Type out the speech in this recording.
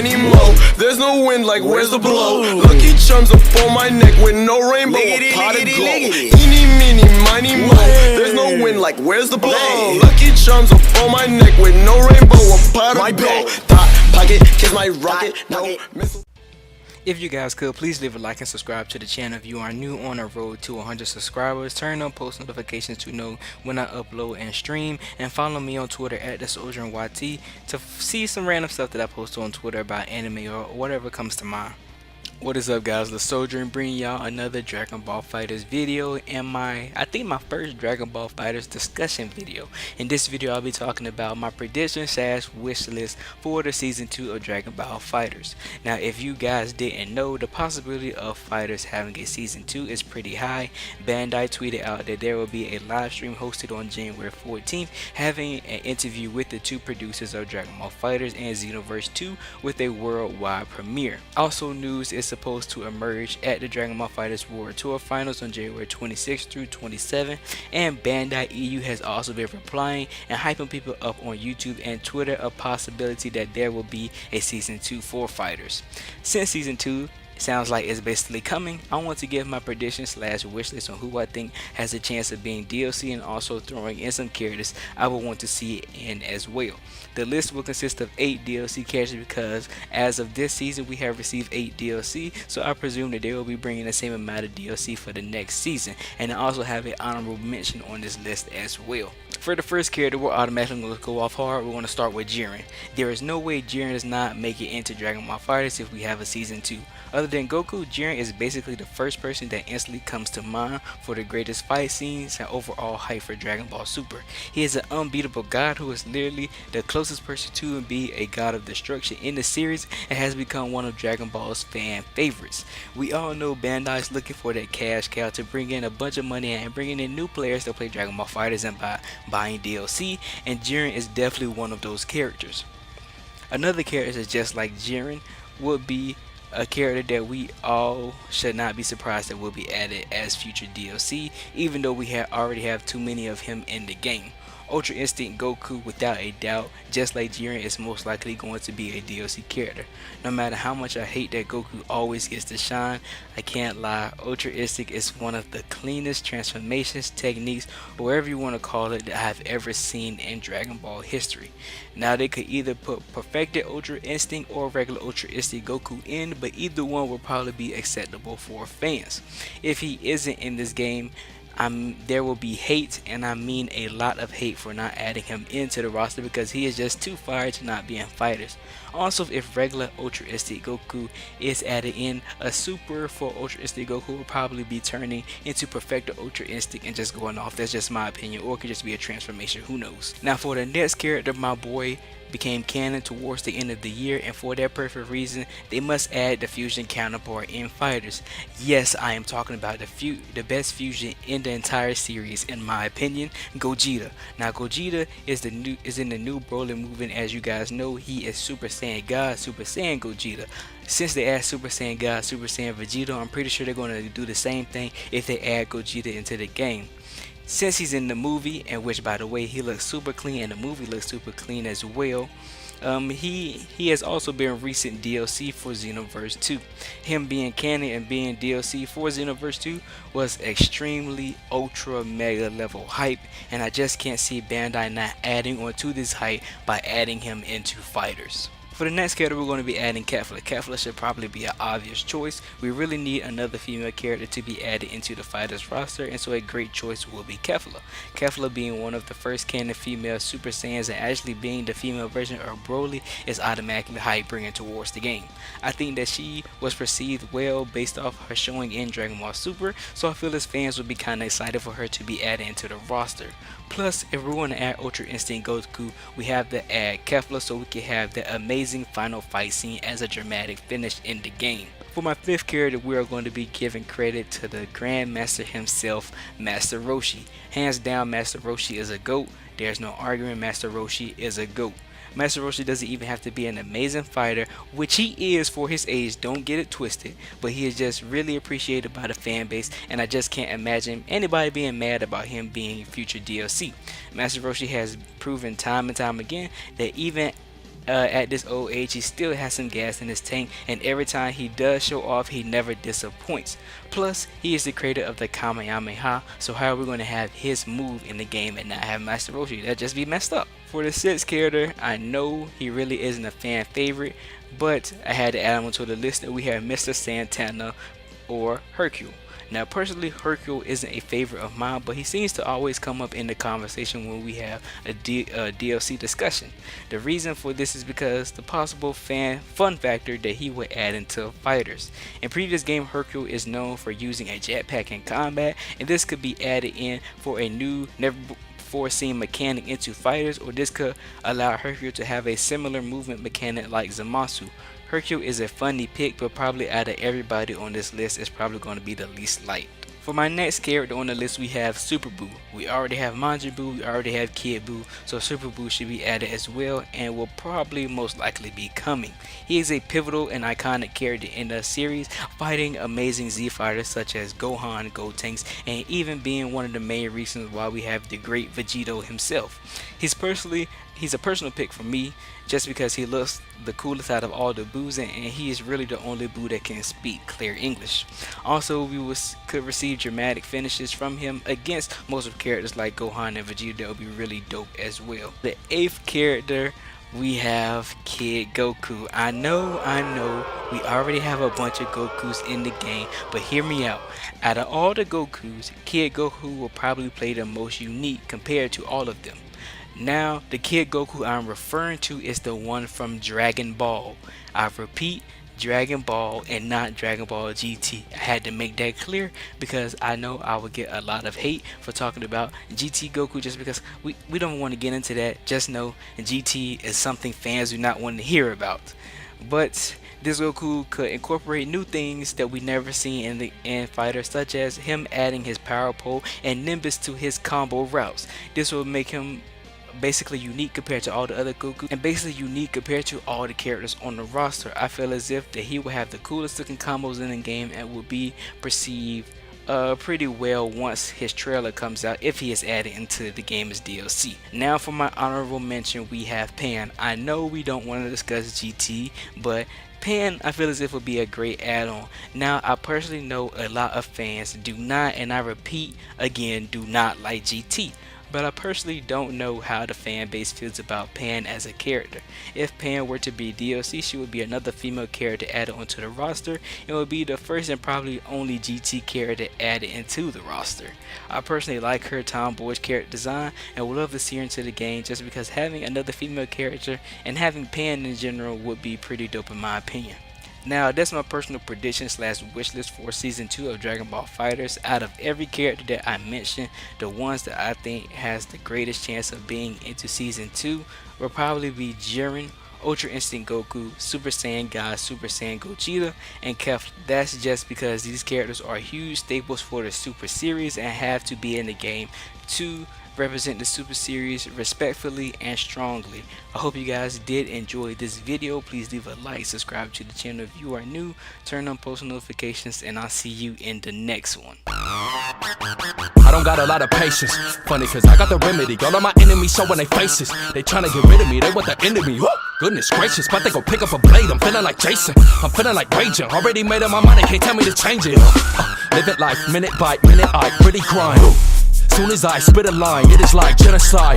miny, mo. There's no wind, like where's the blow? Lucky charms up on my neck with no rainbow, a pot of gold. Eeny, meeny, miny, mo. There's no wind, like where's the blow? Lucky charms up on my neck with no rainbow, a pot of gold. Thought pocket, kiss my rocket, no missile. If you guys could, please leave a like and subscribe to the channel. If you are new on the road to 100 subscribers, turn on post notifications to know when I upload and stream, and follow me on Twitter at TheSoldierYT to see some random stuff that I post on Twitter about anime or whatever comes to mind. What is up, guys? The Soldier, and bringing y'all another Dragon Ball FighterZ video, and I think my first Dragon Ball FighterZ discussion video. In this video I'll be talking about my prediction / wish list for the season 2 of Dragon Ball FighterZ. Now, if you guys didn't know, the possibility of FighterZ having a season 2 is pretty high. Bandai tweeted out that there will be a live stream hosted on January 14th having an interview with the two producers of Dragon Ball FighterZ and Xenoverse 2 with a worldwide premiere. Also, news is supposed to emerge at the Dragon Ball FighterZ World Tour Finals on January 26th through 27th, and Bandai EU has also been replying and hyping people up on YouTube and Twitter a possibility that there will be a season 2 for FighterZ. Since season 2 sounds like it's basically coming, I want to give my prediction / wish list on who I think has a chance of being DLC, and also throwing in some characters I would want to see in as well. The list will consist of 8 DLC characters because as of this season we have received 8 DLC, so I presume that they will be bringing the same amount of DLC for the next season, and I also have an honorable mention on this list as well. For the first character, we're automatically going to go off hard. We're going to start with Jiren. There is no way Jiren does not make it into Dragon Ball FighterZ if we have a season 2. Other than Goku, Jiren is basically the first person that instantly comes to mind for the greatest fight scenes and overall hype for Dragon Ball Super. He is an unbeatable god who is literally the closest person to be a god of destruction in the series, and has become one of Dragon Ball's fan favorites. We all know Bandai is looking for that cash cow to bring in a bunch of money and bringing in new players to play Dragon Ball FighterZ and by buying DLC, and Jiren is definitely one of those characters. Another character just like Jiren would be a character that we all should not be surprised that will be added as future DLC, even though we already have too many of him in the game. Ultra Instinct Goku, without a doubt, just like Jiren, is most likely going to be a DLC character. No matter how much I hate that Goku always gets to shine, I can't lie, Ultra Instinct is one of the cleanest transformations, techniques, or whatever you want to call it, that I have ever seen in Dragon Ball history. Now, they could either put perfected Ultra Instinct or regular Ultra Instinct Goku in, but either one will probably be acceptable for fans. If he isn't in this game, there will be hate, and I mean a lot of hate, for not adding him into the roster because he is just too fire to not be in FighterZ. Also, if regular Ultra Instinct Goku is added in, a super for Ultra Instinct Goku will probably be turning into perfected Ultra Instinct and just going off. That's just my opinion, or it could just be a transformation, who knows. Now, for the next character, my boy became canon towards the end of the year, and for that perfect reason they must add the fusion counterpart in FighterZ. Yes, I am talking about the best fusion in the entire series in my opinion, Gogeta. Now, Gogeta is in the new Broly movement. As you guys know, he is Super Saiyan God, Super Saiyan Gogeta. Since they add Super Saiyan God, Super Saiyan Vegeta, I'm pretty sure they're going to do the same thing if they add Gogeta into the game. Since he's in the movie, and which, by the way, he looks super clean and the movie looks super clean as well, he has also been recent DLC for Xenoverse 2. Him being canon and being DLC for Xenoverse 2 was extremely ultra mega level hype, and I just can't see Bandai not adding onto this hype by adding him into FighterZ. For the next character, we're going to be adding Kefla. Kefla should probably be an obvious choice. We really need another female character to be added into the FighterZ roster, and so a great choice will be Kefla. Kefla being one of the first canon female Super Saiyans and actually being the female version of Broly is automatically hype bringing towards the game. I think that she was perceived well based off her showing in Dragon Ball Super, so I feel as fans would be kind of excited for her to be added into the roster. Plus, if we're going to add Ultra Instinct Goku, we have to add Kefla so we can have the amazing final fight scene as a dramatic finish in the game. For my fifth character, we are going to be giving credit to the Grandmaster himself, Master Roshi. Hands down, Master Roshi is a GOAT. There's no arguing, Master Roshi is a GOAT. Master Roshi doesn't even have to be an amazing fighter, which he is for his age, don't get it twisted, but he is just really appreciated by the fan base, and I just can't imagine anybody being mad about him being future DLC. Master Roshi has proven time and time again that even At this old age, he still has some gas in his tank, and every time he does show off, he never disappoints. Plus, he is the creator of the Kamehameha, so how are we going to have his move in the game and not have Master Roshi? That'd just be messed up. For the sixth character, I know he really isn't a fan favorite, but I had to add him onto the list that we have Mr. Santana or Hercule. Now personally, Hercule isn't a favorite of mine, but he seems to always come up in the conversation when we have a DLC discussion. The reason for this is because the possible fun factor that he would add into fighters. In previous game, Hercule is known for using a jetpack in combat, and this could be added in for a new, never foreseen mechanic into fighters, or this could allow Hercule to have a similar movement mechanic like Zamasu. Hercule is a funny pick, but probably out of everybody on this list is probably going to be the least liked. For my next character on the list, we have Super Buu. We already have Majin Buu, we already have Kid Buu, so Super Buu should be added as well and will probably most likely be coming. He is a pivotal and iconic character in the series, fighting amazing Z fighters such as Gohan, Gotenks, and even being one of the main reasons why we have the great Vegito himself. He's a personal pick for me just because he looks the coolest out of all the Boos, and he is really the only Boo that can speak clear English. Also, we could receive dramatic finishes from him against most of characters like Gohan and Vegeta. That would be really dope as well. The eighth character, we have Kid Goku. I know, we already have a bunch of Gokus in the game, but hear me out. Out of all the Gokus, Kid Goku will probably play the most unique compared to all of them. Now, the Kid Goku I'm referring to is the one from Dragon Ball. I repeat, Dragon Ball and not Dragon Ball GT. I had to make that clear because I know I would get a lot of hate for talking about GT Goku just because we don't want to get into that. Just know GT is something fans do not want to hear about. But this Goku could incorporate new things that we never seen in fighters, such as him adding his power pole and Nimbus to his combo routes. This will make him basically unique compared to all the other Goku, and basically unique compared to all the characters on the roster. I feel as if that he will have the coolest looking combos in the game and will be perceived pretty well once his trailer comes out, if he is added into the game as DLC. Now for my honorable mention, we have Pan. I know we don't want to discuss GT, but Pan, I feel as if would be a great add-on. Now, I personally know a lot of fans do not, and I repeat again, do not like GT. But I personally don't know how the fan base feels about Pan as a character. If Pan were to be DLC, she would be another female character added onto the roster, and would be the first and probably only GT character added into the roster. I personally like her tomboyish character design and would love to see her into the game, just because having another female character and having Pan in general would be pretty dope in my opinion. Now, that's my personal prediction / wishlist for Season 2 of Dragon Ball FighterZ. Out of every character that I mentioned, the ones that I think has the greatest chance of being into Season 2 will probably be Jiren, Ultra Instinct Goku, Super Saiyan God, Super Saiyan Gogeta, and Kefla. That's just because these characters are huge staples for the Super Series and have to be in the game to represent the Super Series respectfully and strongly. I hope you guys did enjoy this video. Please leave a like, subscribe to the channel if you are new, turn on post notifications, and I'll see you in the next one. I don't got a lot of patience. Funny cause I got the remedy. All of my enemies showing their faces. They tryna get rid of me, they want the end of me. Woo! Goodness gracious, but they gon' pick up a blade. I'm feeling like Jason, I'm feeling like raging. Already made up my mind, they can't tell me to change it. Live it life, minute by minute, I really grind. Soon as I spit a line, it is like genocide.